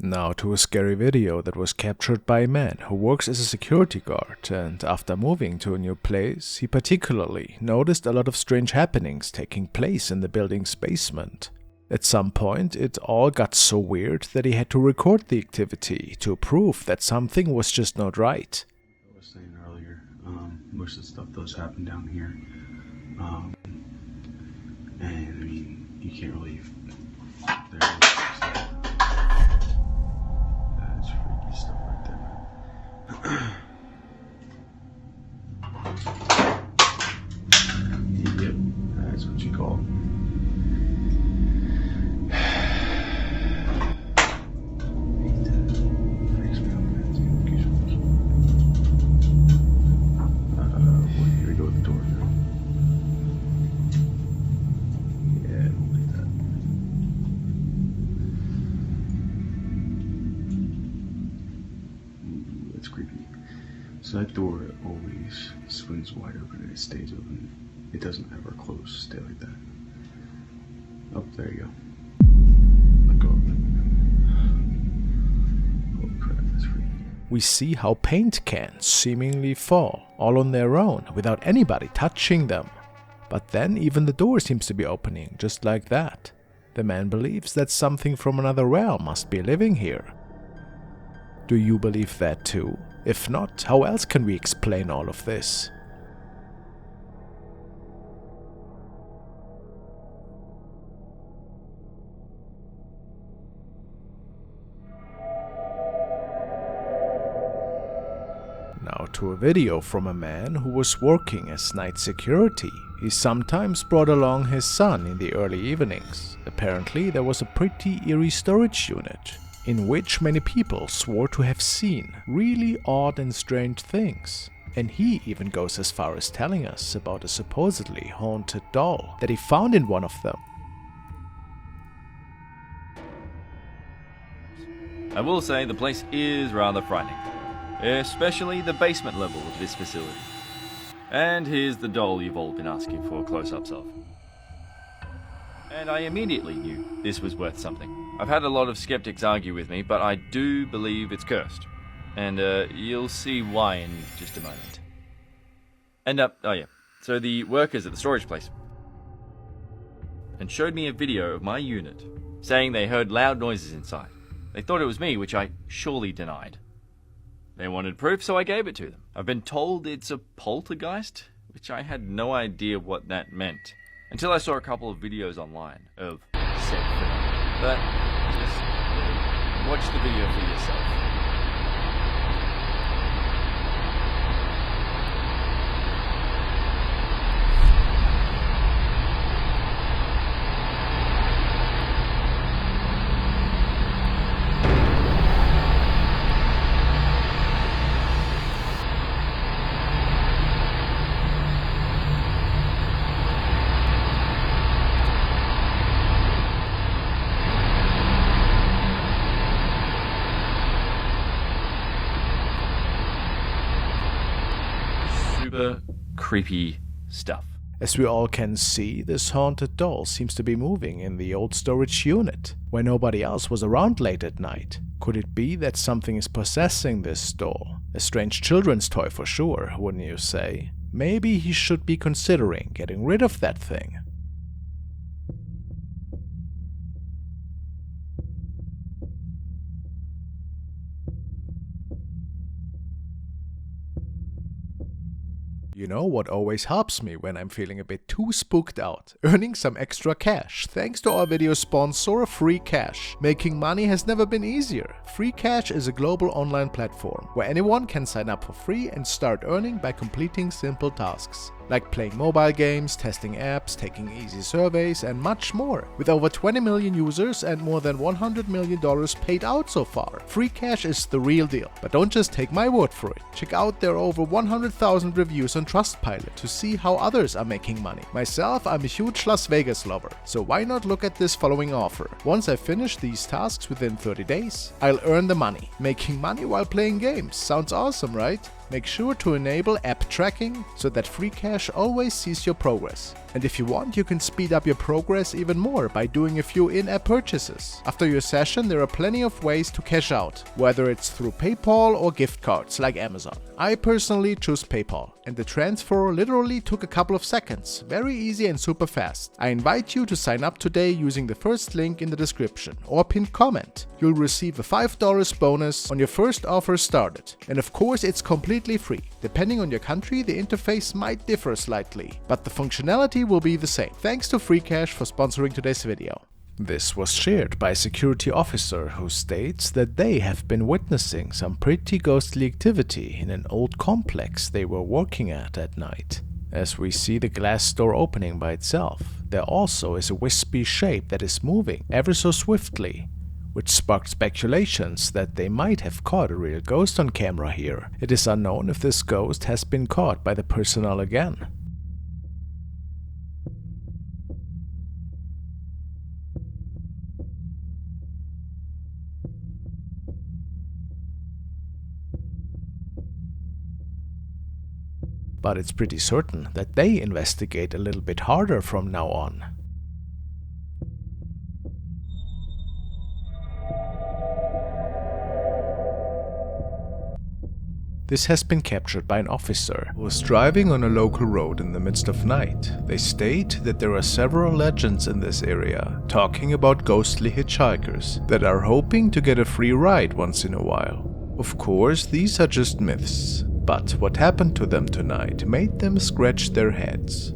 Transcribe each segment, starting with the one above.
Now to a scary video that was captured by a man who works as a security guard, and after moving to a new place, he particularly noticed a lot of strange happenings taking place in the building's basement. At some point, it all got so weird that he had to record the activity to prove that something was just not right. I was saying earlier, most of the stuff does happen down here, and I mean, you can't really. That's freaky stuff right there, man. Yep, that's what you call it. Creepy. So that door always swings wide open and it stays open. It doesn't ever close. Stay like that. Oh, there you go. Let go of it. Holy crap, that's freaky. We see how paint cans seemingly fall all on their own without anybody touching them. But then even the door seems to be opening just like that. The man believes that something from another realm must be living here. Do you believe that too? If not, how else can we explain all of this? Now to a video from a man who was working as night security. He sometimes brought along his son in the early evenings. Apparently there was a pretty eerie storage unit, in which many people swore to have seen really odd and strange things. And he even goes as far as telling us about a supposedly haunted doll that he found in one of them. I will say the place is rather frightening, especially the basement level of this facility. And here's the doll you've all been asking for close-ups of. And I immediately knew this was worth something. I've had a lot of skeptics argue with me, but I do believe it's cursed. And you'll see why in just a moment. And oh yeah, so the workers at the storage place and showed me a video of my unit, saying they heard loud noises inside. They thought it was me, which I surely denied. They wanted proof, so I gave it to them. I've been told it's a poltergeist, which I had no idea what that meant, until I saw a couple of videos online of said phenomena. But just watch the video for yourself. Super creepy stuff. As we all can see, this haunted doll seems to be moving in the old storage unit, where nobody else was around late at night. Could it be that something is possessing this doll? A strange children's toy for sure, wouldn't you say? Maybe he should be considering getting rid of that thing. You know what always helps me when I'm feeling a bit too spooked out? Earning some extra cash. Thanks to our video sponsor, Free Cash. Making money has never been easier. Free Cash is a global online platform where anyone can sign up for free and start earning by completing simple tasks, like playing mobile games, testing apps, taking easy surveys, and much more. With over 20 million users and more than $100 million paid out so far, Free Cash is the real deal. But don't just take my word for it. Check out their over 100,000 reviews on Trustpilot to see how others are making money. Myself, I'm a huge Las Vegas lover, so why not look at this following offer? Once I finish these tasks within 30 days, I'll earn the money. Making money while playing games. Sounds awesome, right? Make sure to enable app tracking so that free cash always sees your progress. And if you want, you can speed up your progress even more by doing a few in-app purchases. After your session, there are plenty of ways to cash out, whether it's through PayPal or gift cards like Amazon. I personally choose PayPal, and the transfer literally took a couple of seconds, very easy and super fast. I invite you to sign up today using the first link in the description or pinned comment. You'll receive a $5 bonus on your first offer started. And of course, it's completely free. Depending on your country, the interface might differ slightly, but the functionality will be the same. Thanks to FreeCash for sponsoring today's video. This was shared by a security officer who states that they have been witnessing some pretty ghostly activity in an old complex they were working at night. As we see the glass door opening by itself, there also is a wispy shape that is moving ever so swiftly, which sparked speculations that they might have caught a real ghost on camera here. It is unknown if this ghost has been caught by the personnel again. But it's pretty certain that they investigate a little bit harder from now on. This has been captured by an officer who was driving on a local road in the midst of night. They state that there are several legends in this area, talking about ghostly hitchhikers that are hoping to get a free ride once in a while. Of course, these are just myths, but what happened to them tonight made them scratch their heads.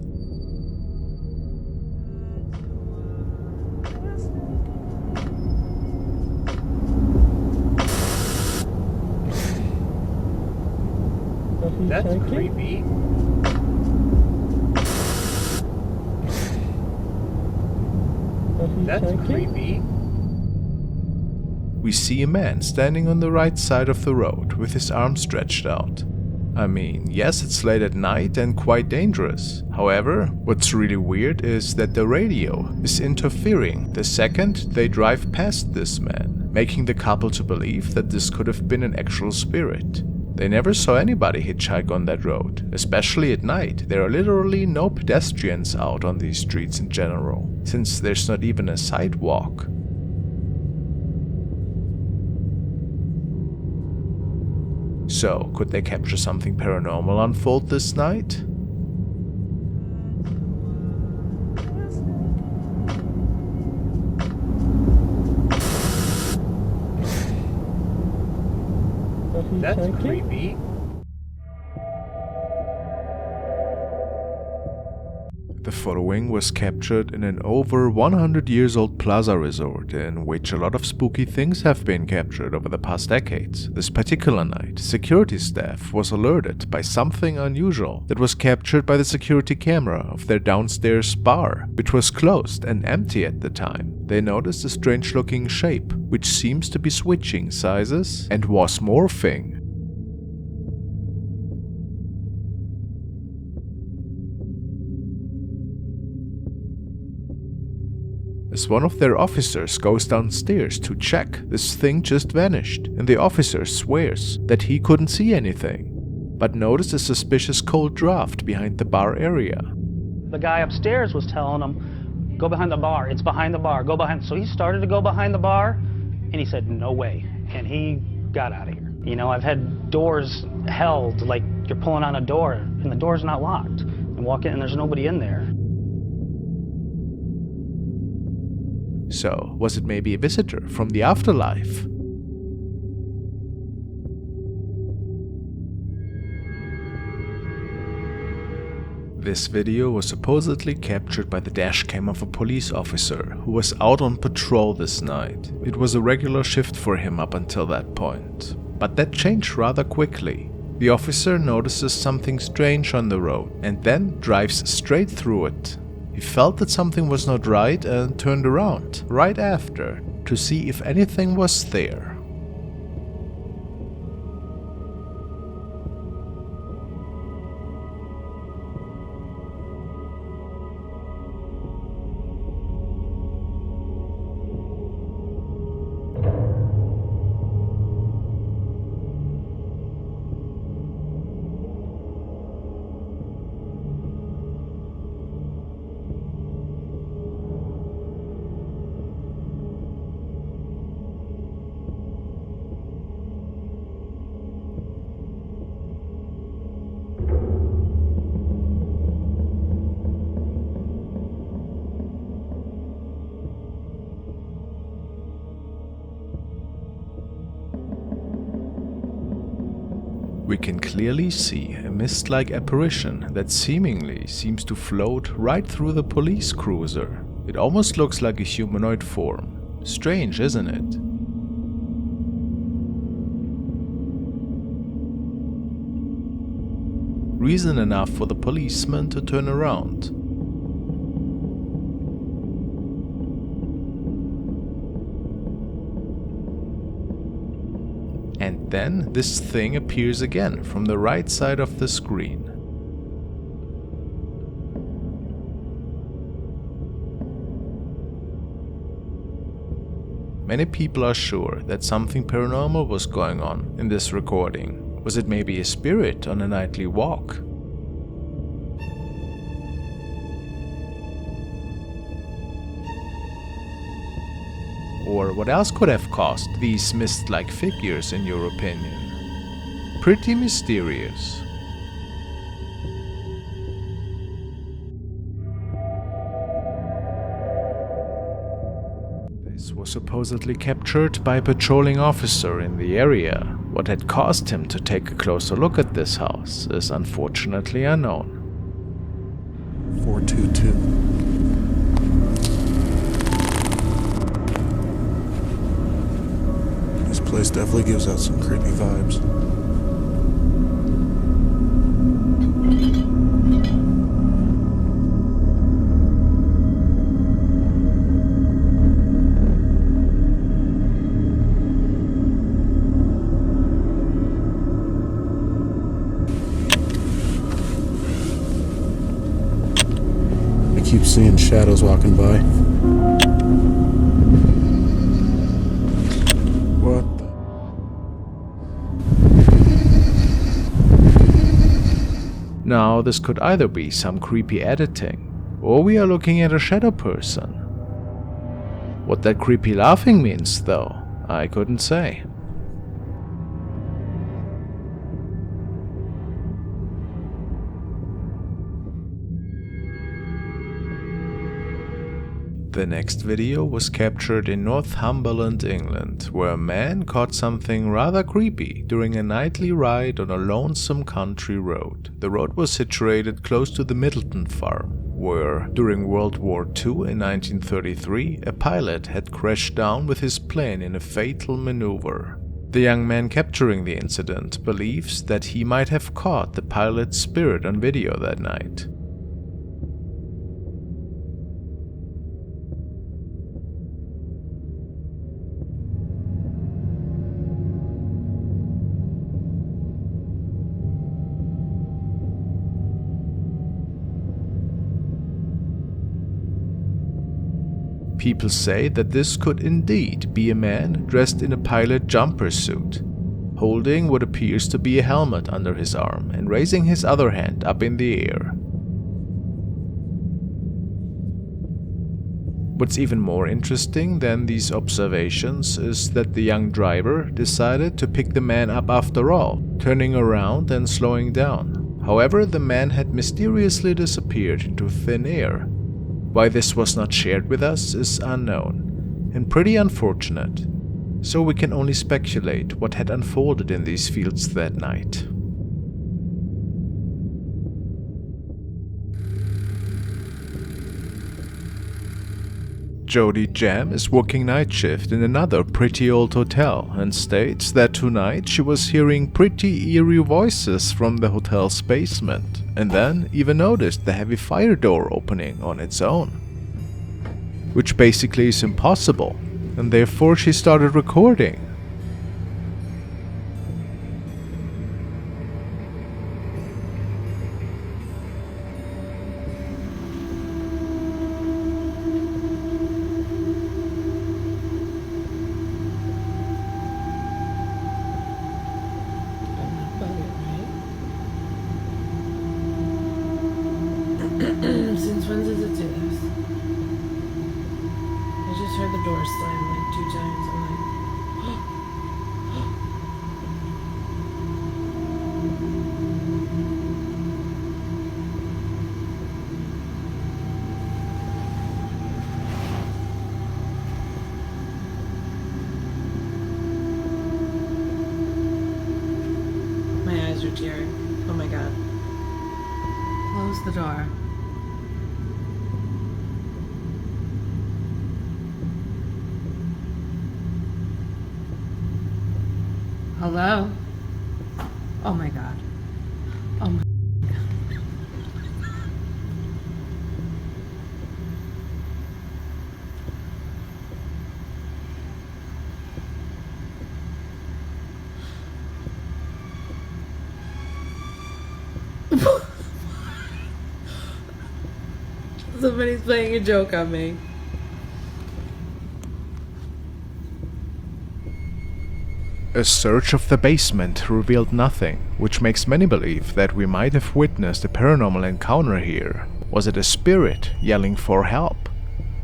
That's creepy. That's creepy. We see a man standing on the right side of the road with his arms stretched out. I mean, yes, it's late at night and quite dangerous. However, what's really weird is that the radio is interfering the second they drive past this man, making the couple to believe that this could have been an actual spirit. They never saw anybody hitchhike on that road, especially at night. There are literally no pedestrians out on these streets in general, since there's not even a sidewalk. So, could they capture something paranormal unfold this night? That's creepy. The following was captured in an over 100 years old plaza resort in which a lot of spooky things have been captured over the past decades. This particular night, security staff was alerted by something unusual that was captured by the security camera of their downstairs bar, which was closed and empty at the time. They noticed a strange looking shape, which seems to be switching sizes and was morphing. As one of their officers goes downstairs to check, this thing just vanished, and the officer swears that he couldn't see anything, but noticed a suspicious cold draft behind the bar area. The guy upstairs was telling him, go behind the bar, it's behind the bar, go behind. So he started to go behind the bar, and he said, no way, and he got out of here. You know, I've had doors held, like you're pulling on a door, and the door's not locked, and walk in and there's nobody in there. So, was it maybe a visitor from the afterlife? This video was supposedly captured by the dashcam of a police officer who was out on patrol this night. It was a regular shift for him up until that point. But that changed rather quickly. The officer notices something strange on the road and then drives straight through it. He felt that something was not right and turned around right after to see if anything was there. We can clearly see a mist-like apparition that seemingly seems to float right through the police cruiser. It almost looks like a humanoid form. Strange, isn't it? Reason enough for the policeman to turn around. And then this thing appears again from the right side of the screen. Many people are sure that something paranormal was going on in this recording. Was it maybe a spirit on a nightly walk? Or what else could have caused these mist-like figures in your opinion? Pretty mysterious. This was supposedly captured by a patrolling officer in the area. What had caused him to take a closer look at this house is unfortunately unknown. 422. This place definitely gives out some creepy vibes. I keep seeing shadows walking by. What the? Now this could either be some creepy editing, or we are looking at a shadow person. What that creepy laughing means though, I couldn't say. The next video was captured in Northumberland, England, where a man caught something rather creepy during a nightly ride on a lonesome country road. The road was situated close to the Middleton farm, where, during World War II in 1933, a pilot had crashed down with his plane in a fatal maneuver. The young man capturing the incident believes that he might have caught the pilot's spirit on video that night. People say that this could indeed be a man dressed in a pilot jumper suit, holding what appears to be a helmet under his arm and raising his other hand up in the air. What's even more interesting than these observations is that the young driver decided to pick the man up after all, turning around and slowing down. However, the man had mysteriously disappeared into thin air. Why this was not shared with us is unknown, and pretty unfortunate, so we can only speculate what had unfolded in these fields that night. Jody Jam is working night shift in another pretty old hotel and states that tonight she was hearing pretty eerie voices from the hotel's basement, and then even noticed the heavy fire door opening on its own. Which basically is impossible, and therefore she started recording. Since when does it do this? I just heard the door slam like 2 times. I'm like, my eyes are are tearing. Oh my god. Close the door. Hello? Oh my god. Oh my Somebody's playing a joke on me. A search of the basement revealed nothing, which makes many believe that we might have witnessed a paranormal encounter here. Was it a spirit yelling for help?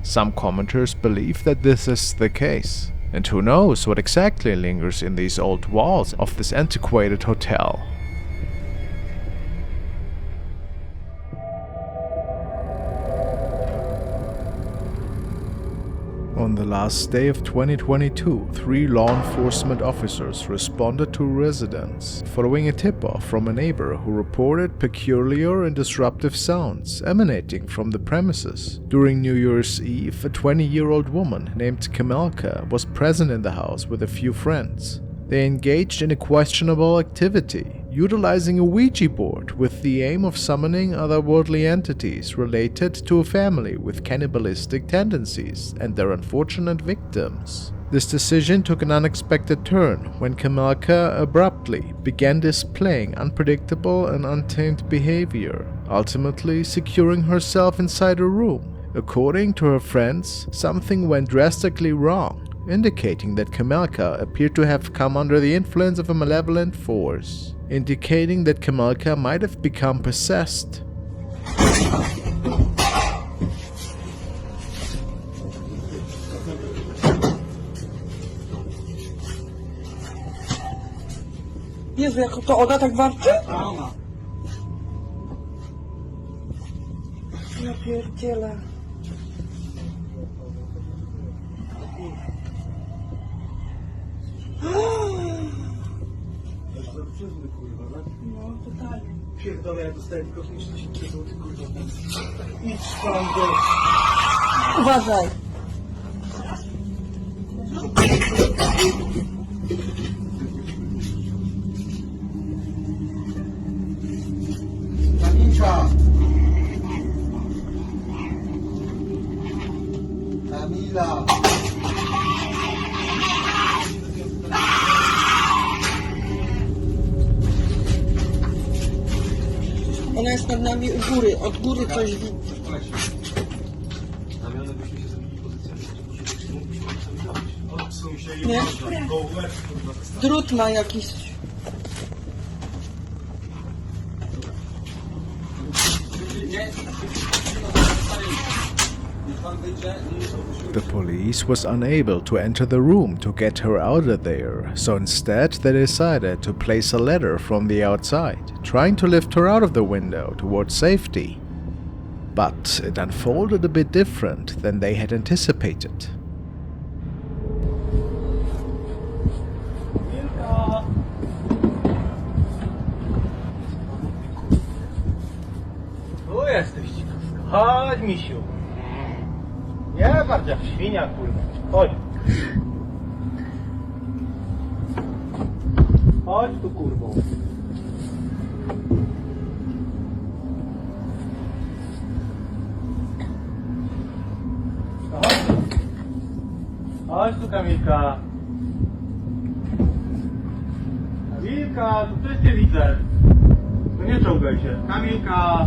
Some commenters believe that this is the case. And who knows what exactly lingers in these old walls of this antiquated hotel. On the last day of 2022, 3 law enforcement officers responded to residents following a tip-off from a neighbor who reported peculiar and disruptive sounds emanating from the premises. During New Year's Eve, a 20-year-old woman named Kamelka was present in the house with a few friends. They engaged in a questionable activity, utilizing a Ouija board with the aim of summoning otherworldly entities related to a family with cannibalistic tendencies and their unfortunate victims. This decision took an unexpected turn when Kamelka abruptly began displaying unpredictable and untamed behavior, ultimately securing herself inside a room. According to her friends, something went drastically wrong, indicating that Kamelka appeared to have come under the influence of a malevolent force, indicating that Kamelka might have become possessed. Jezu, jako to ona tak warczy? Ja pierdzielę. No, totalnie. Pierdolę, ja dostałem kosmiczne 7 zł, kurwa. Idź tam do... Uważaj. Kamila! Kamila! Ona jest nad nami u góry, od góry coś widzi. Nie? Drut ma jakiś. The police was unable to enter the room to get her out of there, so instead they decided to place a ladder from the outside, trying to lift her out of the window towards safety. But it unfolded a bit different than they had anticipated. Tu jesteś, chodź, misiu. Nie patrz jak świnia, kurwa. Chodź. Chodź tu, kurwo. Chodź. Chodź tu, Kamilka. Kamilka, tu też cię widzę. To nie czołgaj się. Kamilka.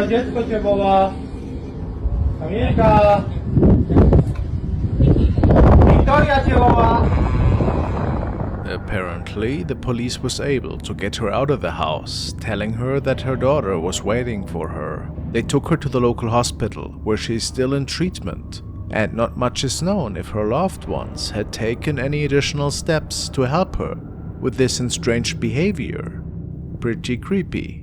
Dziecko cię woła. Kamilka. Wiktoria cię woła. Apparently, the police was able to get her out of the house, telling her that her daughter was waiting for her. They took her to the local hospital, where she is still in treatment, and not much is known if her loved ones had taken any additional steps to help her with this strange behavior. Pretty creepy.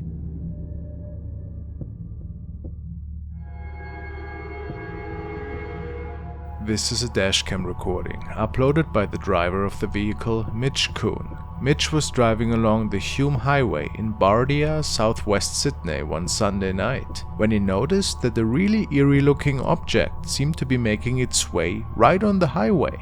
This is a dashcam recording, uploaded by the driver of the vehicle, Mitch Kuhn. Mitch was driving along the Hume Highway in Bardia, southwest Sydney one Sunday night, when he noticed that a really eerie-looking object seemed to be making its way right on the highway.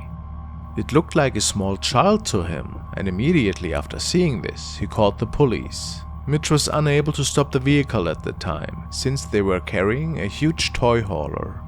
It looked like a small child to him, and immediately after seeing this, he called the police. Mitch was unable to stop the vehicle at the time, since they were carrying a huge toy hauler.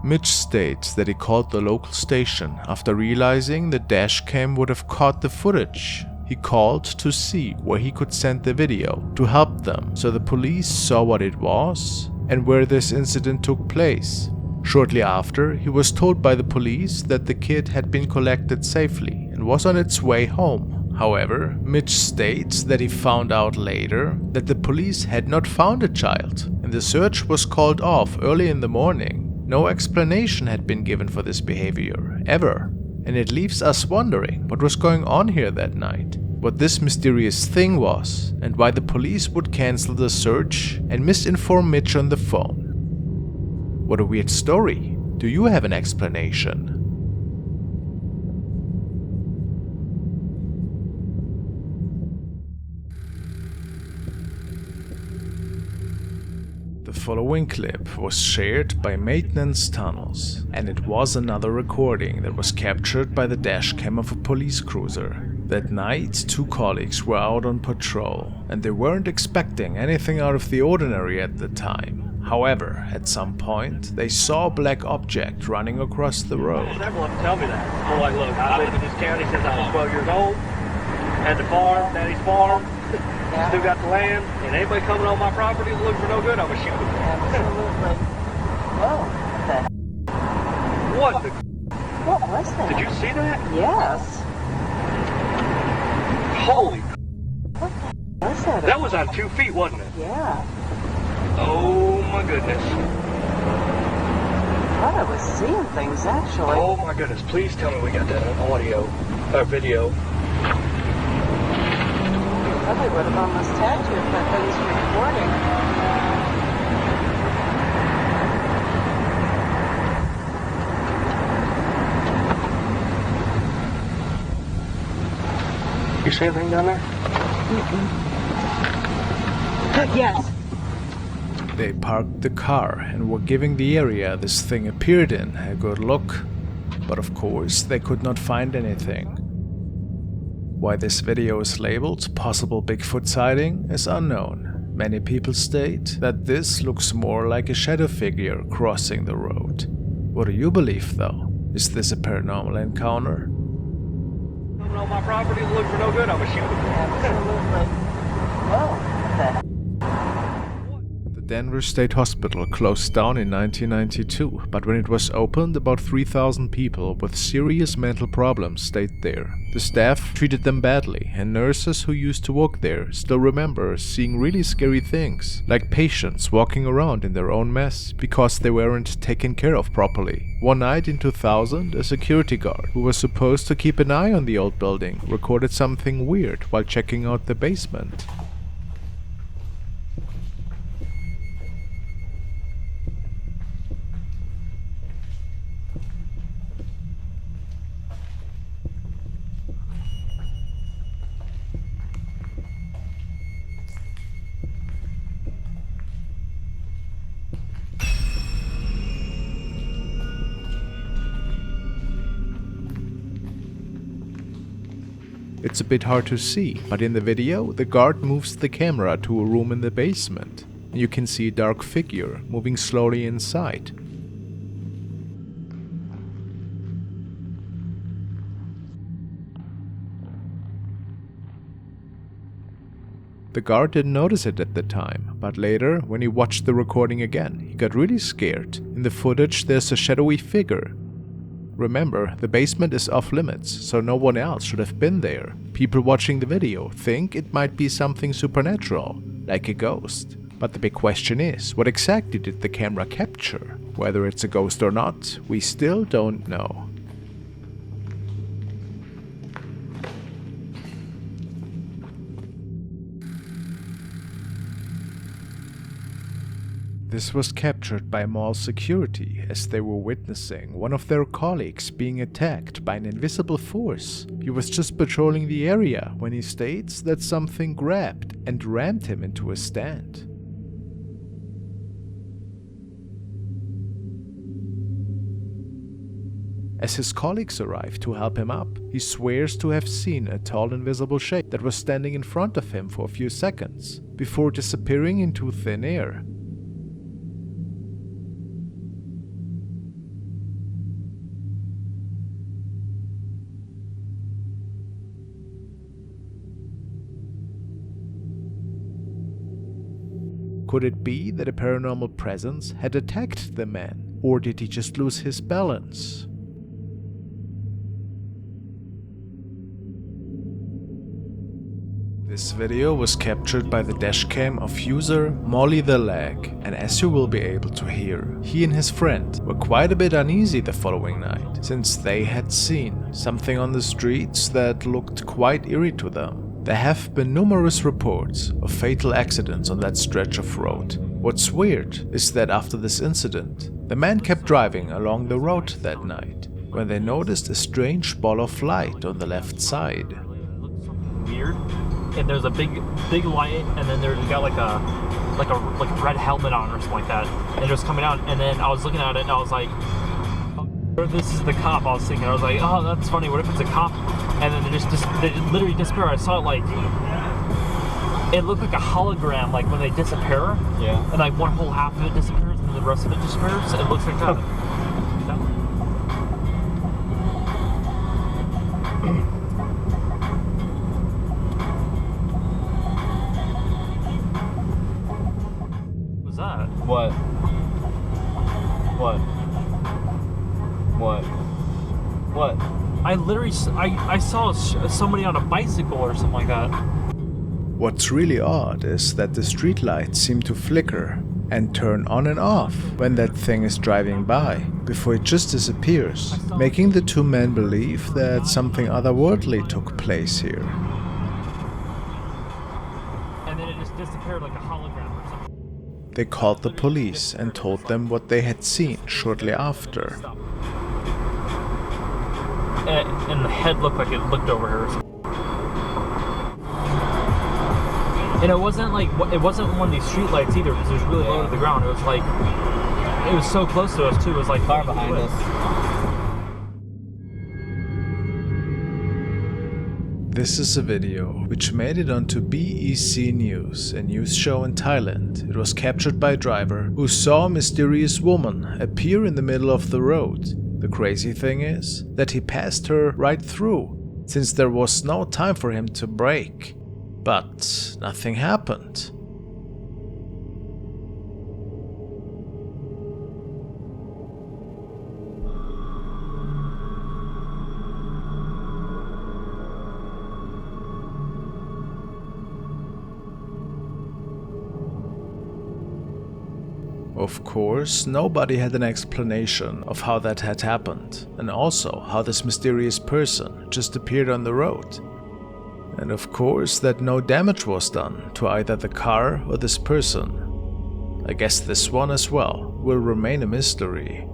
Mitch states that he called the local station after realizing the dashcam would have caught the footage. He called to see where he could send the video to help them, so the police saw what it was and where this incident took place. Shortly after, he was told by the police that the kid had been collected safely and was on its way home. However, Mitch states that he found out later that the police had not found a child and the search was called off early in the morning. No explanation had been given for this behavior, ever, and it leaves us wondering what was going on here that night, what this mysterious thing was, and why the police would cancel the search and misinform Mitch on the phone. What a weird story. Do you have an explanation? The following clip was shared by Maintenance Tunnels, and it was another recording that was captured by the dashcam of a police cruiser. That night, two colleagues were out on patrol, and they weren't expecting anything out of the ordinary at the time. However, at some point, they saw a black object running across the road. Everyone tell me that. I'm like, look, I lived in this county since I was 12 years old, had the farm, daddy's farm, still got the land, and anybody coming on my property looking for no good, I'm gonna shoot them. Absolutely. Whoa. What the? What was that? Did you see that? Yes. Holy. What the was that? That was on 2 feet, wasn't it? Yeah. Oh my goodness. I thought I was seeing things actually. Oh my goodness. Please tell me we got that on audio or video. Probably would have almost tagged you if that thing was recording. You see anything down there? Yes. They parked the car and were giving the area this thing appeared in a good look, but of course they could not find anything. Why this video is labeled possible Bigfoot sighting is unknown. Many people state that this looks more like a shadow figure crossing the road. What do you believe though? Is this a paranormal encounter? Coming on my property looking for no good, I'm gonna shoot them. Absolutely. Whoa. The Denver State Hospital closed down in 1992, but when it was opened, about 3,000 people with serious mental problems stayed there. The staff treated them badly, and nurses who used to work there still remember seeing really scary things, like patients walking around in their own mess because they weren't taken care of properly. One night in 2000, a security guard who was supposed to keep an eye on the old building recorded something weird while checking out the basement. It's a bit hard to see, but in the video, the guard moves the camera to a room in the basement. You can see a dark figure moving slowly inside. The guard didn't notice it at the time, but later, when he watched the recording again, he got really scared. In the footage, there's a shadowy figure. Remember, the basement is off limits, so no one else should have been there. People watching the video think it might be something supernatural, like a ghost. But the big question is, what exactly did the camera capture? Whether it's a ghost or not, we still don't know. This was captured by mall security as they were witnessing one of their colleagues being attacked by an invisible force. He was just patrolling the area when he states that something grabbed and rammed him into a stand. As his colleagues arrive to help him up, he swears to have seen a tall invisible shape that was standing in front of him for a few seconds, before disappearing into thin air. Could it be that a paranormal presence had attacked the man, or did he just lose his balance? This video was captured by the dashcam of user Molly the Lag, and as you will be able to hear, he and his friend were quite a bit uneasy the following night, since they had seen something on the streets that looked quite eerie to them. There have been numerous reports of fatal accidents on that stretch of road. What's weird is that after this incident, the man kept driving along the road that night, when they noticed a strange ball of light on the left side. Weird. And there's a big light, and then there's got like a red helmet on or something like that, and it was coming out, and then I was looking at it and I was like, oh, this is the cop. I was thinking, I was like, oh, that's funny, what if it's a cop? And then they literally disappear. I saw it like, it looked like a hologram, like when they disappear, yeah, and like one whole half of it disappears and the rest of it disappears. It looks like that. What? I literally, I saw somebody on a bicycle or something like that. What's really odd is that the streetlights seem to flicker and turn on and off when that thing is driving by, before it just disappears, making the two men believe that something otherworldly took place here. And then it just disappeared like a hologram or something. They called the police and told them what they had seen shortly after. And the head looked like it looked over her. And it wasn't one of these street lights either, because it was really low to the ground. It was like, it was so close to us too. It was like far behind us. This is a video which made it onto BEC News, a news show in Thailand. It was captured by a driver who saw a mysterious woman appear in the middle of the road. The crazy thing is that he passed her right through, since there was no time for him to brake. But nothing happened. Of course, nobody had an explanation of how that had happened, and also how this mysterious person just appeared on the road. And of course that no damage was done to either the car or this person. I guess this one as well will remain a mystery.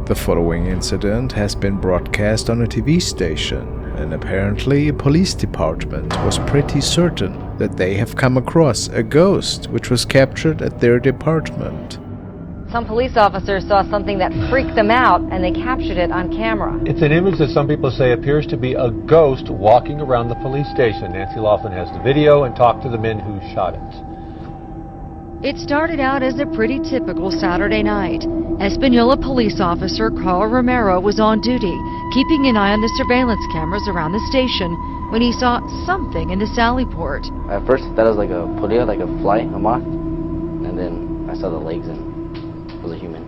The following incident has been broadcast on a TV station, and apparently a police department was pretty certain that they have come across a ghost which was captured at their department. Some police officers saw something that freaked them out, and they captured it on camera. It's an image that some people say appears to be a ghost walking around the police station. Nancy Laughlin has the video and talked to the men who shot it. It started out as a pretty typical Saturday night. Espanola police officer Carl Romero was on duty, keeping an eye on the surveillance cameras around the station, when he saw something in the sally port. At first I thought it was like a polilla, like a fly, a moth, and then I saw the legs and it was a human.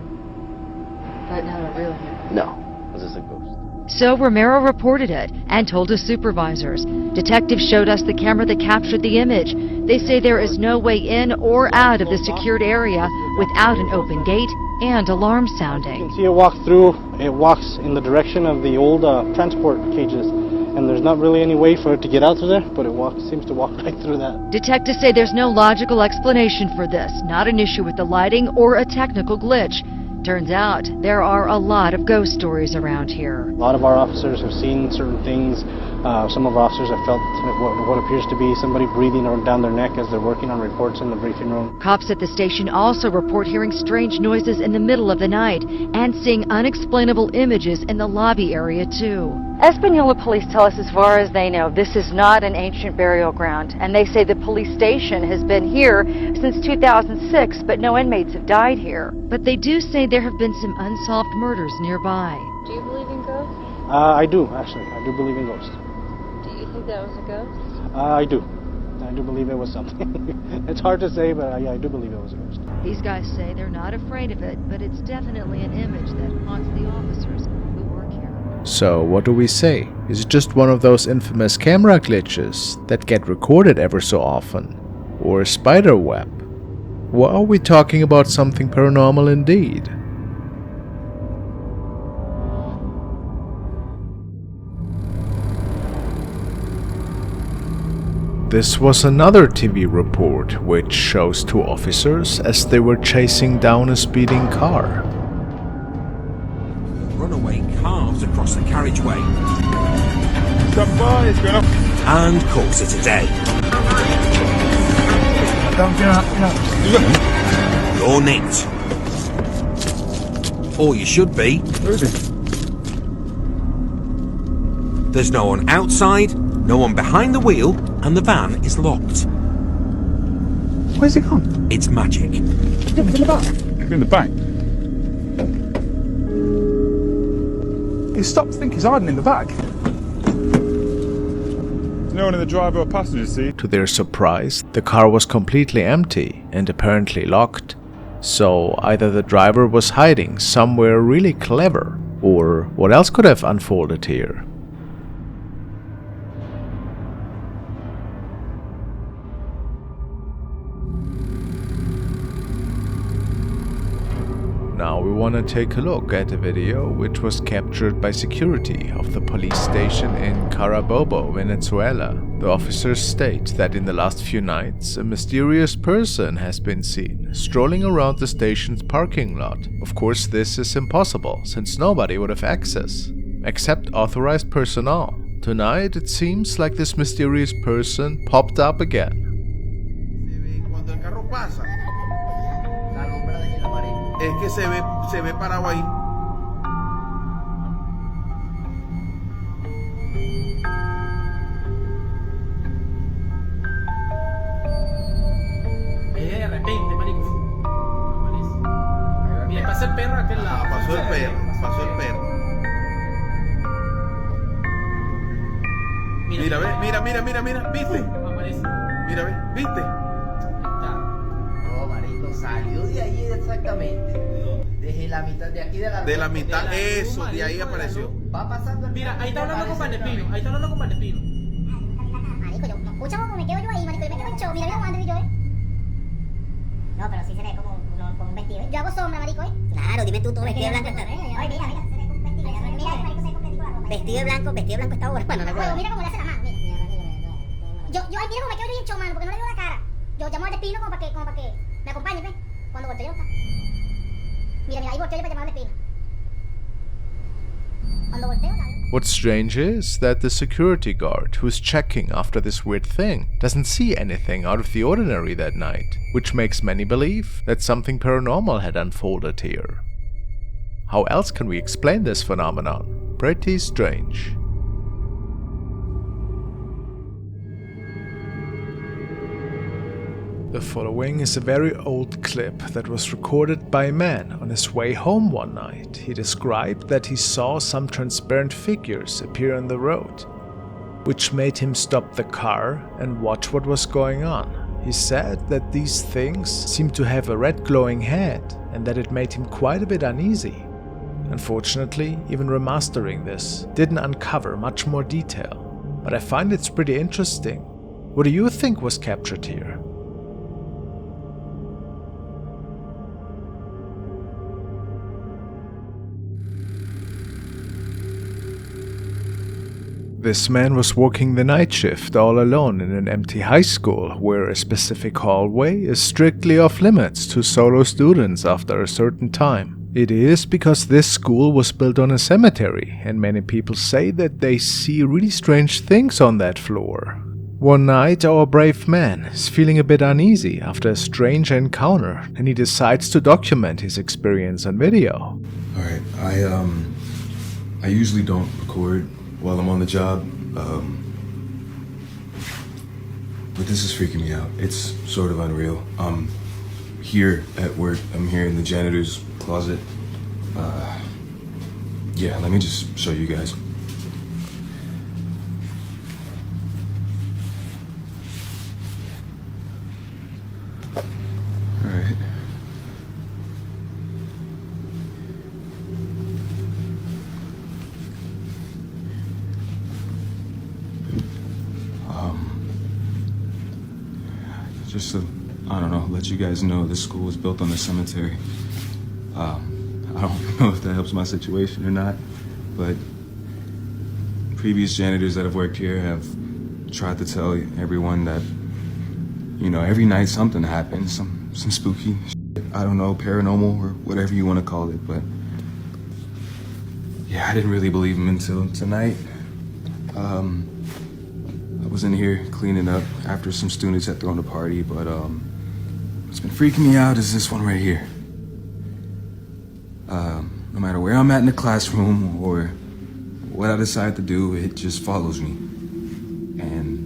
But not a real human? No, it was just a ghost. So Romero reported it and told his supervisors. Detectives showed us the camera that captured the image. They say there is no way in or out of the secured area without an open gate and alarm You sounding. can see it walk through. It walks in the direction of the old transport cages, and there's not really any way for it to get out through there, but it seems to walk right through that. Detectives say there's no logical explanation for this, not an issue with the lighting or a technical glitch. Turns out there are a lot of ghost stories around here. A lot of our officers have seen certain things. Some of our officers have felt what appears to be somebody breathing down their neck as they're working on reports in the briefing room. Cops at the station also report hearing strange noises in the middle of the night and seeing unexplainable images in the lobby area too. Espanola police tell us as far as they know, this is not an ancient burial ground. And they say the police station has been here since 2006, but no inmates have died here. But they do say there have been some unsolved murders nearby. Do you believe in ghosts? I do, actually. I do believe in ghosts. Do you think that was a ghost? I do. I do believe it was something. It's hard to say, but I do believe it was a ghost. These guys say they're not afraid of it, but it's definitely an image that haunts the officers who work here. So what do we say? Is it just one of those infamous camera glitches that get recorded ever so often? Or a spider web? Or are we talking about something paranormal indeed? This was another TV report which shows two officers as they were chasing down a speeding car. Runaway carves across the carriageway It's going up. and calls it a day. You're nicked. Or you should be. Where is it? There's no one outside, no one behind the wheel, and the van is locked. Where's it gone? It's magic. It's in the back. It's in the back. You stopped to think he's hiding in the back. There's no one in the driver or passenger seat. To their surprise, the car was completely empty and apparently locked. So either the driver was hiding somewhere really clever, or what else could have unfolded here? Now we want to take a look at a video which was captured by security of the police station in Carabobo, Venezuela. The officers state that in the last few nights a mysterious person has been seen strolling around the station's parking lot. Of course, this is impossible since nobody would have access, except authorized personnel. Tonight it seems like this mysterious person popped up again. Es que se ve parado ahí. De repente, marico. Aparece. Mira, pasa el perro a aquel lado. Pasó el perro. Mira, ve, ¿viste? Aparece. Mira, ve, ¿viste? No, marico, salió de ahí exactamente. Desde la mitad de aquí de la. De la mitad, eso, de ahí apareció. Va pasando el. Mira, ahí está hablando con Pandepino. Ahí está hablando con Pandepino. Marico, yo, escucha cómo me quedo yo ahí, marico, yo me quedo en show, mira cómo ando yo, No, pero sí se ve como un vestido, Yo hago sombra, marico, Claro, dime tú, todo vestido de blanco está. Ay, mira, se ve con un vestido. Mira, marico, se ve completito la ropa. Vestido de blanco está bueno, no recuerdo. Mira cómo le hace la mano, mira. Ay, mira cómo me quedo yo en show, mano, porque no le veo la cara. Yo llamo al Despino como para que me acompañe, ¿ves? Cuando volteo yo está. Mira, ahí volteo yo para llamar al Despino. Cuando volteo, What's strange is that the security guard who's checking after this weird thing doesn't see anything out of the ordinary that night, which makes many believe that something paranormal had unfolded here. How else can we explain this phenomenon? Pretty strange. The following is a very old clip that was recorded by a man on his way home one night. He described that he saw some transparent figures appear on the road, which made him stop the car and watch what was going on. He said that these things seemed to have a red glowing head and that it made him quite a bit uneasy. Unfortunately, even remastering this didn't uncover much more detail, but I find it's pretty interesting. What do you think was captured here? This man was working the night shift all alone in an empty high school where a specific hallway is strictly off limits to solo students after a certain time. It is because this school was built on a cemetery, and many people say that they see really strange things on that floor. One night, our brave man is feeling a bit uneasy after a strange encounter, and he decides to document his experience on video. Alright, I usually don't record while I'm on the job, but this is freaking me out. It's sort of unreal. I'm here at work. I'm here in the janitor's closet. Yeah, let me just show you guys. Alright. Just to, I don't know, let you guys know this school was built on a cemetery. I don't know if that helps my situation or not, but previous janitors that have worked here have tried to tell everyone that, you know, every night something happens, some spooky shit, I don't know, paranormal or whatever you want to call it, but yeah, I didn't really believe them until tonight. I was in here cleaning up after some students had thrown a party, but what's been freaking me out is this one right here. No matter where I'm at in the classroom or what I decide to do, it just follows me. And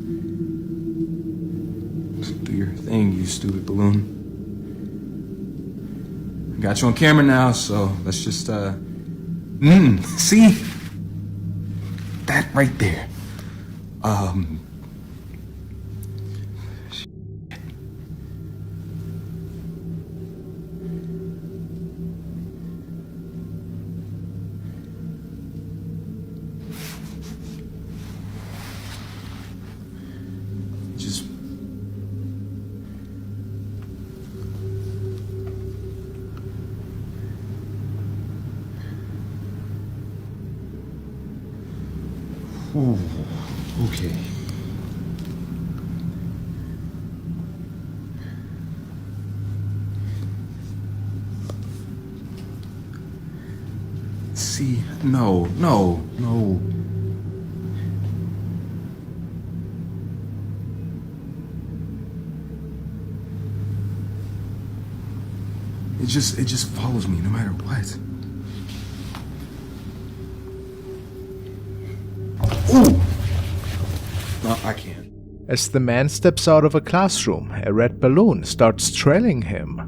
do your thing, you stupid balloon. I got you on camera now, so let's just see? That right there. Ooh, okay. See, no. It just follows me no matter what. Ooh! No, I can't. As the man steps out of a classroom, a red balloon starts trailing him.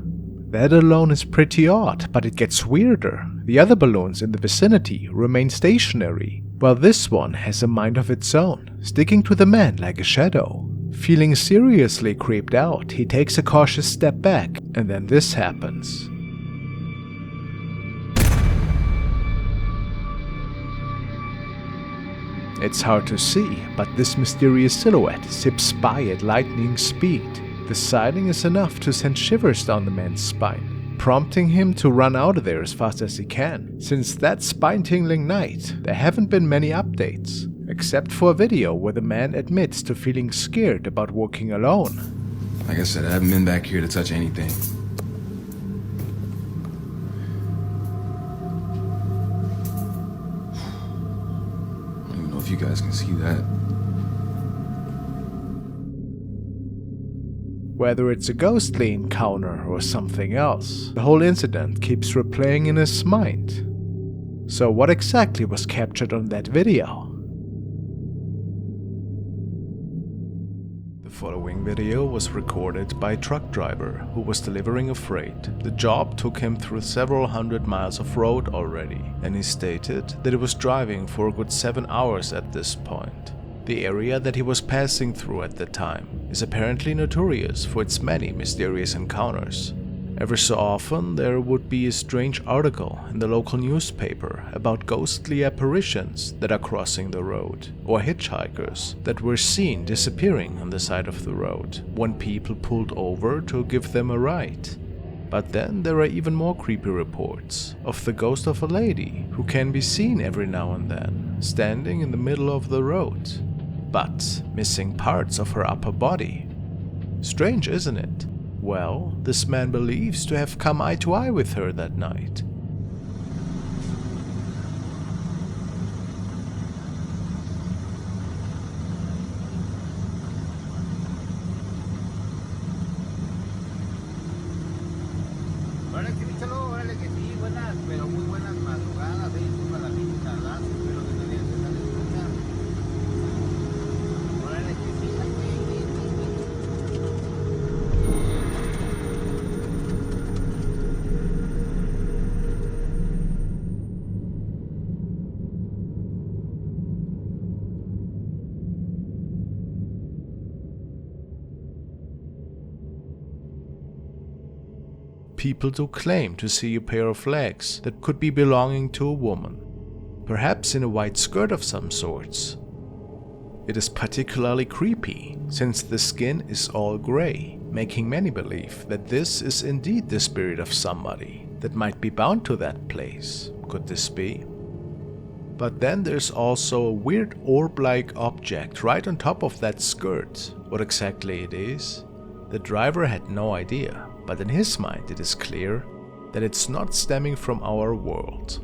That alone is pretty odd, but it gets weirder. The other balloons in the vicinity remain stationary, while this one has a mind of its own, sticking to the man like a shadow. Feeling seriously creeped out, he takes a cautious step back, and then this happens. It's hard to see, but this mysterious silhouette zips by at lightning speed. The sighting is enough to send shivers down the man's spine, prompting him to run out of there as fast as he can. Since that spine-tingling night, there haven't been many updates, except for a video where the man admits to feeling scared about working alone. Like I said, I haven't been back here to touch anything. If you guys can see that. Whether it's a ghostly encounter or something else, the whole incident keeps replaying in his mind. So what exactly was captured on that video? The following video was recorded by a truck driver who was delivering a freight. The job took him through several hundred miles of road already, and he stated that he was driving for a good 7 hours at this point. The area that he was passing through at the time is apparently notorious for its many mysterious encounters. Every so often there would be a strange article in the local newspaper about ghostly apparitions that are crossing the road, or hitchhikers that were seen disappearing on the side of the road when people pulled over to give them a ride. But then there are even more creepy reports of the ghost of a lady who can be seen every now and then. standing in the middle of the road, but missing parts of her upper body. Strange, isn't it? Well, this man believes to have come eye to eye with her that night. Órale, que bichalo, órale, que sí, buenas, pero muy buenas madrugadas, para la pinche tardazo, pero que no le haces a escuchar. Órale, que sí, People do claim to see a pair of legs that could be belonging to a woman, perhaps in a white skirt of some sorts. It is particularly creepy, since the skin is all grey, making many believe that this is indeed the spirit of somebody that might be bound to that place. Could this be? But then there's also a weird orb-like object right on top of that skirt. What exactly it is? The driver had no idea, but in his mind it is clear that it's not stemming from our world.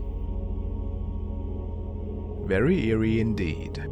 Very eerie indeed.